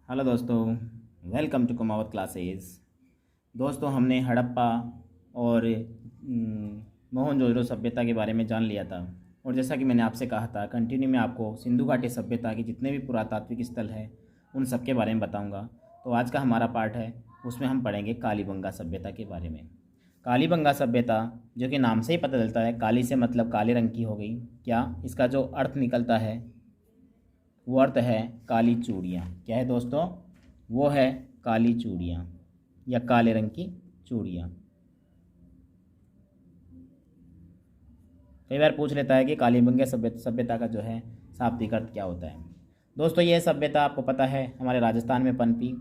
Hello दोस्तों, welcome to Kumawat classes. दोस्तों, हमने हड़प्पा और मोहनजोदड़ो सभ्यता के बारे में जान लिया था। और जैसा कि मैंने आपसे कहा था, कंटिन्यू में आपको सिंधु घाटी सभ्यता के जितने भी पुरातात्विक स्थल हैं उन सब के बारे में बताऊंगा। तो आज का हमारा पार्ट है, उसमें हम पढ़ेंगे कालीबंगा सभ्यता के बारे में। कालीबंगा सभ्यता, जो कि नाम से ही पता चलता है, काली से मतलब काले रंग की हो गई। क्या इसका जो अर्थ निकलता है वो अर्थ है काली चूड़ियाँ। क्या है दोस्तों? वो है काली चूड़ियाँ या काले रंग की चूड़ियाँ। कई बार पूछ लेता है कि कालीबंगा सभ्यता का जो है शाब्दिक अर्थ क्या होता है। दोस्तों, यह सभ्यता आपको पता है हमारे राजस्थान में पनपी,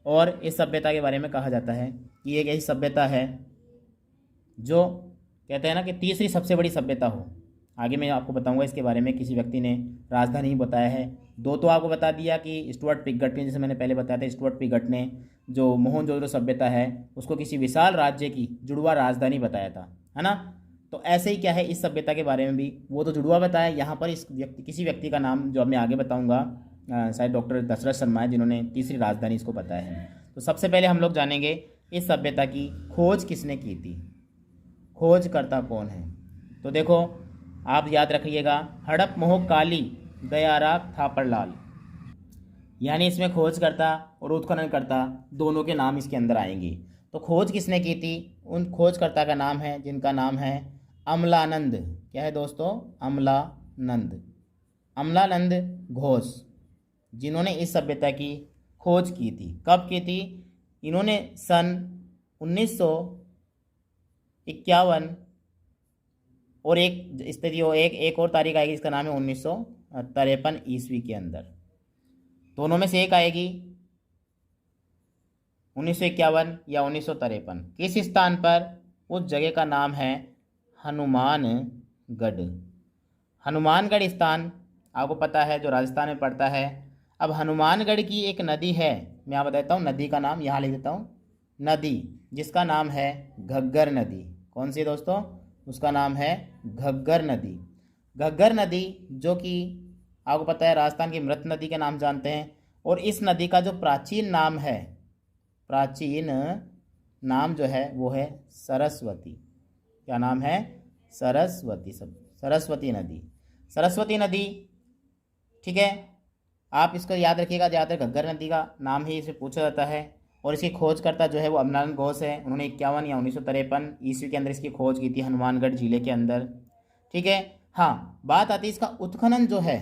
और इस सभ्यता के बारे में कहा जाता है कि एक ऐसी सभ्यता है जो कहते हैं ना कि तीसरी सबसे बड़ी सभ्यता हो। आगे मैं आपको बताऊंगा इसके बारे में। किसी व्यक्ति ने राजधानी ही बताया है। दो तो आपको बता दिया कि स्टुअर्ट पिगट ने, जैसे मैंने पहले बताया था, स्टुअर्ट पिगट ने जो मोहनजोदड़ो सभ्यता है उसको किसी विशाल राज्य की जुड़वा राजधानी बताया था, है ना। तो ऐसे ही क्या है इस सभ्यता के बारे में भी, वो तो जुड़वा बताया। यहाँ पर इस किसी व्यक्ति का नाम जो मैं आगे बताऊँगा, शायद डॉक्टर दशरथ शर्मा है, जिन्होंने तीसरी राजधानी इसको बताया है। तो सबसे पहले हम लोग जानेंगे इस सभ्यता की खोज किसने की थी, खोजकर्ता कौन है। तो देखो, आप याद रखिएगा, हड़प मोह काली दयारा थापरलाल, यानी इसमें खोजकर्ता और उत्खननकर्ता दोनों के नाम इसके अंदर आएंगे। तो खोज किसने की थी? उन खोजकर्ता का नाम है जिनका नाम है अमलानंद। क्या है दोस्तों? अमलानंद। अमलानंद घोष, जिन्होंने इस सभ्यता की खोज की थी। कब की थी? इन्होंने सन 1951 और एक स्थिति हो, एक और तारीख आएगी, इसका नाम है 1953 ईस्वी के अंदर। दोनों में से एक आएगी, 1951 या 1953। किस स्थान पर? उस जगह का नाम है हनुमानगढ़। हनुमानगढ़ स्थान आपको पता है जो राजस्थान में पड़ता है। अब हनुमानगढ़ की एक नदी है, मैं यहाँ बताता हूँ, नदी का नाम यहाँ लिख देता हूँ। नदी जिसका नाम है घग्गर नदी। कौन सी दोस्तों? उसका नाम है घग्गर नदी। घग्गर नदी जो कि आपको पता है राजस्थान की मृत नदी के नाम जानते हैं। और इस नदी का जो प्राचीन नाम है, प्राचीन नाम जो है वो है सरस्वती। क्या नाम है? सरस्वती। सब सरस्वती नदी, सरस्वती नदी। ठीक है, आप इसको याद रखिएगा। ज़्यादातर घग्गर नदी का नाम ही इसे पूछा जाता है। और इसकी खोजकर्ता जो है वो अमलानंद घोष है। उन्होंने 51 या 1953 ईस्वी के अंदर इसकी खोज की थी हनुमानगढ़ जिले के अंदर। ठीक है। हाँ, बात आती है इसका उत्खनन जो है।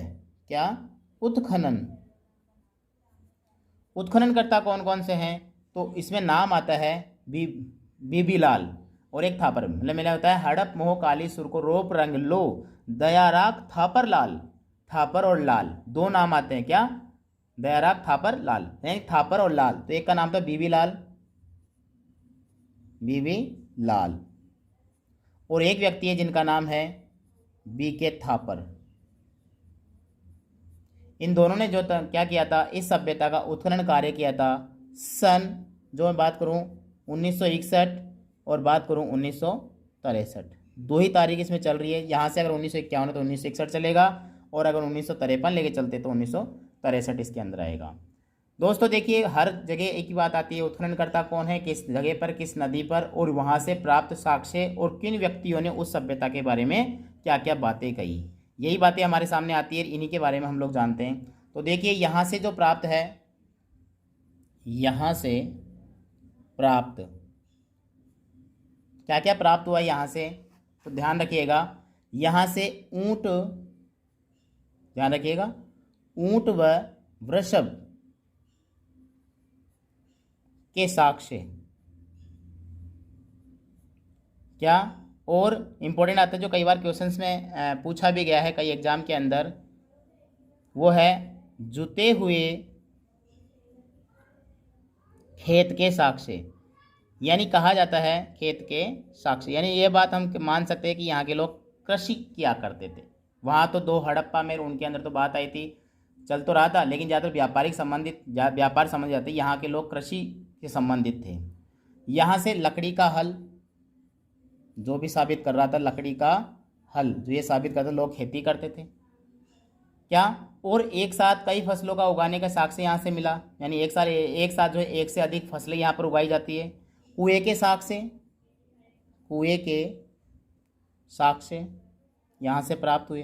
क्या? उत्खनन। उत्खननकर्ता कौन कौन से हैं? तो इसमें नाम आता है बीबी लाल और एक थापर। मतलब मेरा होता है हड़प मोह काली सुर को रोप रंग लो दयाराग थापर लाल। थापर और लाल दो नाम आते हैं। क्या? दयाराग थापर लाल, यानी थापर और लाल। तो एक का नाम था बीबी लाल, बीबी लाल, और एक व्यक्ति है जिनका नाम है बीके थापर। इन दोनों ने जो क्या किया था, इस सभ्यता का उत्खनन कार्य किया था सन, जो मैं बात करूं 1961 और बात करूं 1963। दो ही तारीख इसमें चल रही है। यहाँ से अगर 1951 है तो 1961 चलेगा, और अगर 1953 लेके चलते तो 1963 इसके अंदर आएगा। दोस्तों देखिए, हर जगह एक ही बात आती है, उत्खननकर्ता कौन है, किस जगह पर, किस नदी पर, और वहाँ से प्राप्त साक्ष्य और किन व्यक्तियों ने उस सभ्यता के बारे में क्या क्या बातें कही। यही बातें हमारे सामने आती है, इन्हीं के बारे में हम लोग जानते हैं। तो देखिए, यहाँ से जो प्राप्त है, यहाँ से प्राप्त क्या क्या प्राप्त हुआ यहाँ से, तो ध्यान रखिएगा। यहाँ से ऊंट, ध्यान रखिएगा, ऊंट व वृषभ के साक्ष्य। क्या? और इंपॉर्टेंट आता है जो कई बार क्वेश्चंस में पूछा भी गया है कई एग्जाम के अंदर, वो है जुते हुए खेत के साक्ष्य। यानी कहा जाता है खेत के साक्ष्य, यानी ये बात हम मान सकते हैं कि यहाँ के लोग कृषि किया करते थे। वहाँ तो दो हड़प्पा में उनके अंदर तो बात आई थी, चल तो रहा था, लेकिन ज़्यादातर व्यापारिक संबंधित, व्यापार समझ जाते, यहाँ के लोग कृषि से संबंधित थे। यहाँ से लकड़ी का हल, जो भी साबित कर रहा था लकड़ी का हल, जो ये साबित करता लोग खेती करते थे। क्या, और एक साथ कई फसलों का उगाने का साक्ष्य यहाँ से मिला, यानी एक साथ जो है एक से अधिक फसलें यहाँ पर उगाई जाती है। कुएं के साक्ष्य, कुएं के साक्ष्य यहाँ से प्राप्त हुए।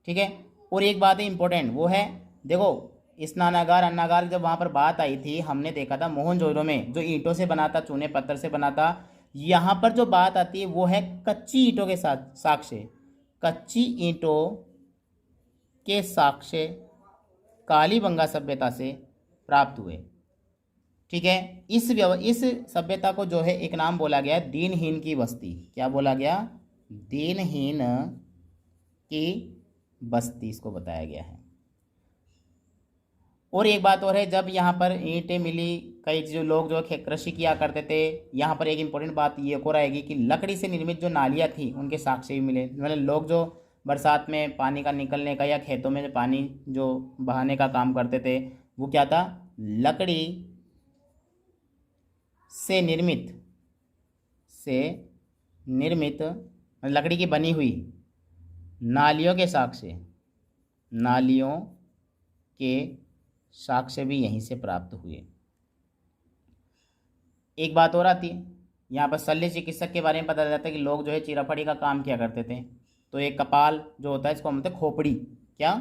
ठीक है। और एक बात है इंपॉर्टेंट, वो है देखो स्नानागार अन्नागार जब वहाँ पर बात आई थी, हमने देखा था मोहनजोदड़ो में जो ईंटों से बना था, चूने पत्थर से बना था। यहाँ पर जो बात आती है वो है कच्ची ईंटों के साथ साक्ष्य, कच्ची ईंटों के साक्ष्य कालीबंगा सभ्यता से प्राप्त हुए। ठीक है। इस सभ्यता को जो है एक नाम बोला गया दीनहीन की बस्ती। क्या बोला गया? दीनहीन की बस्ती इसको बताया गया है। और एक बात और है, जब यहाँ पर ईंटें मिली, कई जो लोग जो कृषि किया करते थे, यहाँ पर एक इम्पोर्टेंट बात ये और आएगी कि लकड़ी से निर्मित जो नालियाँ थी उनके साक्ष्य भी मिले। मतलब लोग जो बरसात में पानी का निकलने का या खेतों में जो पानी जो बहाने का काम करते थे, वो क्या था? लकड़ी से निर्मित लकड़ी की बनी हुई नालियों के साक्ष्य, नालियों के साक्ष्य भी यहीं से प्राप्त हुए। एक बात और आती है यहाँ पर शल्य चिकित्सक के बारे में पता चलता है कि लोग जो है चिराफड़ी का काम किया करते थे। तो एक कपाल जो होता है इसको हम बोलते हैं खोपड़ी। क्या?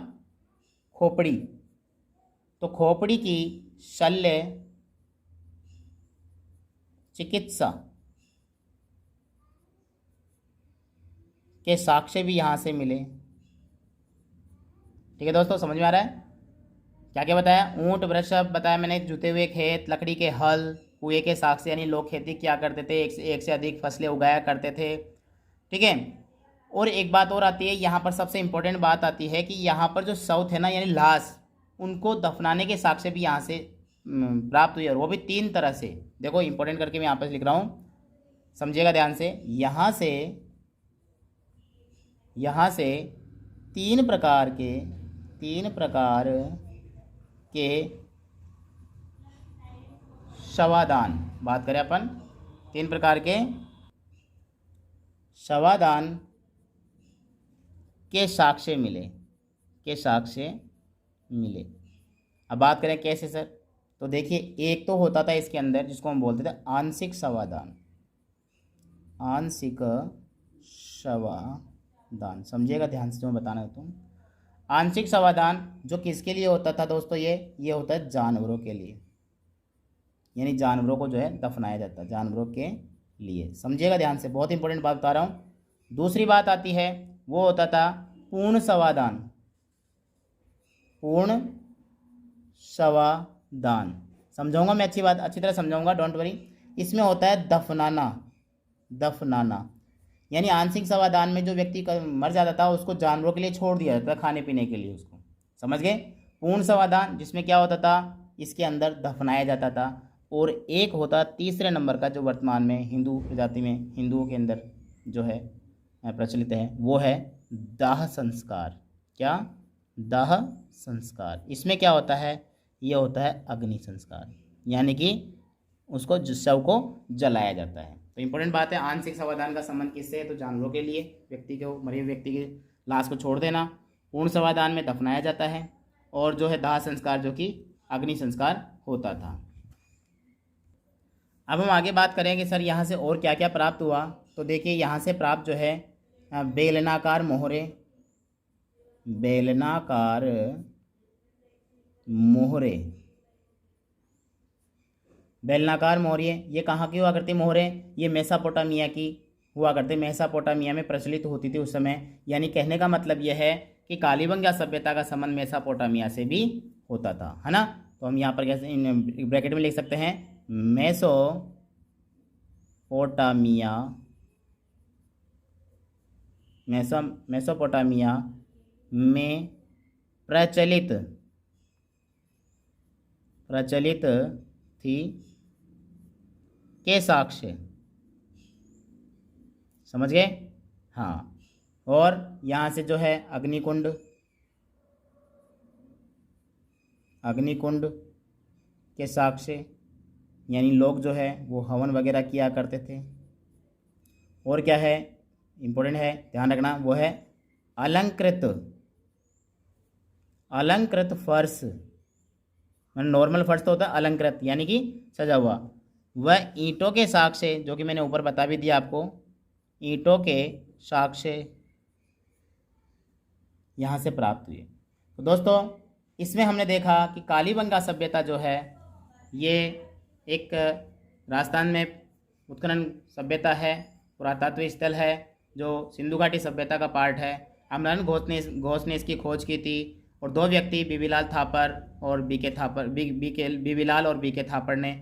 खोपड़ी। तो खोपड़ी की शल्य चिकित्सा के साक्ष्य भी यहाँ से मिले। ठीक है दोस्तों, समझ में आ रहा है? क्या क्या बताया? ऊंट, वृषभ बताया मैंने, जुते हुए खेत, लकड़ी के हल, कुएं के साक्ष्य, यानी लोग खेती किया करते थे, एक से अधिक फसलें उगाया करते थे। ठीक है। और एक बात और आती है यहाँ पर, सबसे इंपॉर्टेंट बात आती है कि यहाँ पर जो शव थे ना, यानी लाश, उनको दफनाने के साक्ष्य भी यहाँ से प्राप्त हुए, और वो भी 3 तरह से। देखो इंपॉर्टेंट करके मैं यहाँ पर लिख रहा हूँ, समझिएगा ध्यान से। यहाँ से 3 प्रकार के शवादान, बात करें अपन 3 प्रकार के शवादान के साक्ष्य मिले। अब बात करें कैसे सर? तो देखिए, एक तो होता था इसके अंदर जिसको हम बोलते थे आंशिक शवादान। आंशिक शवादान, समझिएगा ध्यान से जो मैं बताना चाहता हूँ। आंशिक शवादान जो किसके लिए होता था दोस्तों? ये होता है जानवरों के लिए, यानी जानवरों को जो है दफनाया जाता है, जानवरों के लिए। समझिएगा ध्यान से, बहुत इंपॉर्टेंट बात बता रहा हूँ। दूसरी बात आती है, वो होता था पूर्ण शवादान। पूर्ण शवादान समझाऊंगा मैं, अच्छी तरह समझाऊंगा, डोंट वरी। इसमें होता है दफनाना, यानी आंशिक शवादान में जो व्यक्ति मर जाता था उसको जानवरों के लिए छोड़ दिया जाता था, खाने पीने के लिए उसको। समझ गए? पूर्ण शवादान जिसमें क्या होता था, इसके अंदर दफनाया जाता था। और एक होता तीसरे नंबर का, जो वर्तमान में हिंदू प्रजाति में, हिंदुओं के अंदर जो है प्रचलित है, वो है दाह संस्कार। क्या? दाह संस्कार। इसमें क्या होता है? ये होता है अग्नि संस्कार, यानी कि उसको शव को जलाया जाता है। तो इंपॉर्टेंट बात है, आंशिक शवादान का संबंध किससे है? तो जानवरों के लिए, व्यक्ति को, मरे हुए व्यक्ति की लाश को छोड़ देना। पूर्ण शवादान में दफनाया जाता है, और जो है दाह संस्कार जो कि अग्नि संस्कार होता था। अब हम आगे बात करेंगे सर यहाँ से और क्या क्या प्राप्त हुआ। तो देखिए यहाँ से प्राप्त जो है बेलनाकार मोहरे, बेलनाकार मोहरे, ये कहाँ की हुआ करती मोहरे? ये मेसोपोटामिया की हुआ करते, मेसोपोटामिया में प्रचलित होती थी उस समय। यानी कहने का मतलब यह है कि कालीबंगा सभ्यता का संबंध मेसोपोटामिया से भी होता था, है ना। तो हम यहाँ पर कैसे इन ब्रैकेट में लिख सकते हैं, मेसोपोटामिया में प्रचलित थी के साक्ष्य। समझ गए? हाँ। और यहाँ से जो है अग्निकुंड के साक्ष्य, यानी लोग जो है वो हवन वगैरह किया करते थे। और क्या है, इम्पोर्टेंट है, ध्यान रखना, वो है अलंकृत अलंकृत फर्श, नॉर्मल फर्श तो होता है, अलंकृत यानी कि सजा हुआ, वह ईंटों के साक्ष्य, जो कि मैंने ऊपर बता भी दिया आपको, ईंटों के साक्ष्य यहाँ से प्राप्त हुए। तो दोस्तों इसमें हमने देखा कि कालीबंगा सभ्यता जो है ये एक राजस्थान में उत्खनन सभ्यता है, पुरातत्व स्थल है, जो सिंधु घाटी सभ्यता का पार्ट है। अमरन घोष ने इसकी खोज की थी और दो व्यक्ति बीबीलाल थापर और बीबीलाल और बीके थापर ने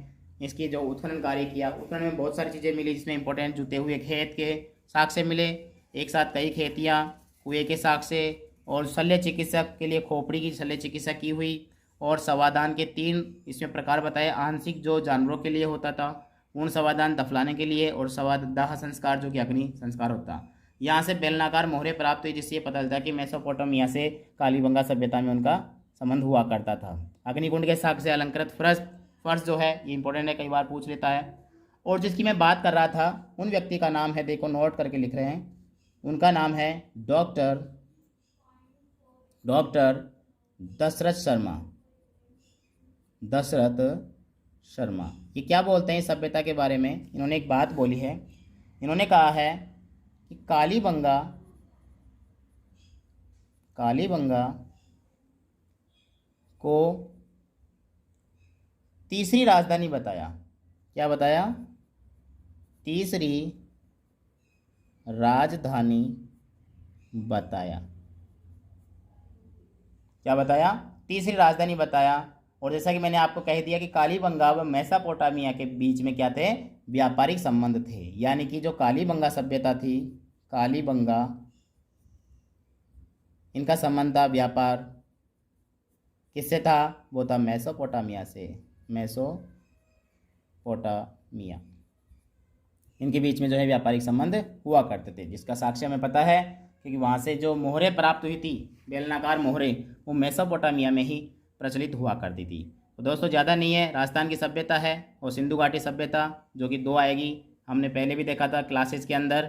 इसकी जो उत्खनन कार्य किया। उत्खनन में बहुत सारी चीज़ें मिली, जिसमें इंपॉर्टेंट जुते हुए खेत के साक्ष्य मिले, एक साथ कई खेतियाँ, कुएँ के साक्ष्य, और शल्य चिकित्सक के लिए खोपड़ी की शल्य चिकित्सा की हुई, और सवादान के 3 इसमें प्रकार बताए। आंशिक जो जानवरों के लिए होता था, पूर्ण सवादान दफलाने के लिए, और सवादाह संस्कार जो कि अग्नि संस्कार होता। यहाँ से बेलनाकार मोहरे प्राप्त हुई, जिससे ये पता चलता है कि मेसोपोटामिया से कालीबंगा सभ्यता में उनका संबंध हुआ करता था। अग्निकुंड के साक्ष्य, अलंकृत फर्श जो है ये इंपॉर्टेंट है, कई बार पूछ लेता है। और जिसकी मैं बात कर रहा था उन व्यक्ति का नाम है, देखो नोट करके लिख रहे हैं, उनका नाम है डॉक्टर दशरथ शर्मा। ये क्या बोलते हैं इस सभ्यता के बारे में? इन्होंने एक बात बोली है, इन्होंने कहा है कि कालीबंगा को तीसरी राजधानी बताया। क्या बताया? तीसरी राजधानी बताया। क्या बताया? तीसरी राजधानी बताया। और जैसा कि मैंने आपको कह दिया कि कालीबंगा व मेसोपोटामिया के बीच में क्या थे? व्यापारिक संबंध थे। यानी कि जो कालीबंगा सभ्यता थी, कालीबंगा, इनका संबंध था व्यापार, किससे था? वो था मेसोपोटामिया से, मेसोपोटामिया, इनके बीच में जो है व्यापारिक संबंध हुआ करते थे, जिसका साक्ष्य हमें पता है क्योंकि वहाँ से जो मोहरे प्राप्त हुई थी, बेलनाकार मोहरे, वो मेसोपोटामिया में ही प्रचलित हुआ करती थी। तो दोस्तों ज़्यादा नहीं है, राजस्थान की सभ्यता है और सिंधु घाटी सभ्यता, जो कि 2 आएगी। हमने पहले भी देखा था क्लासेस के अंदर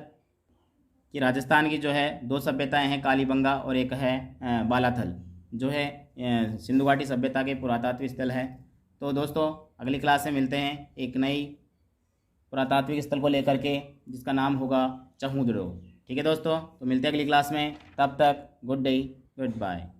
कि राजस्थान की जो है 2 सभ्यताएं हैं, कालीबंगा और एक है बालाथल, जो है सिंधु घाटी सभ्यता के पुरातात्विक स्थल है। तो दोस्तों अगली क्लास में मिलते हैं एक नई पुरातात्विक स्थल को लेकर के, जिसका नाम होगा चहुंदड़ो। ठीक है दोस्तों, तो मिलते हैं अगली क्लास में, तब तक गुड डे, गुड बाय।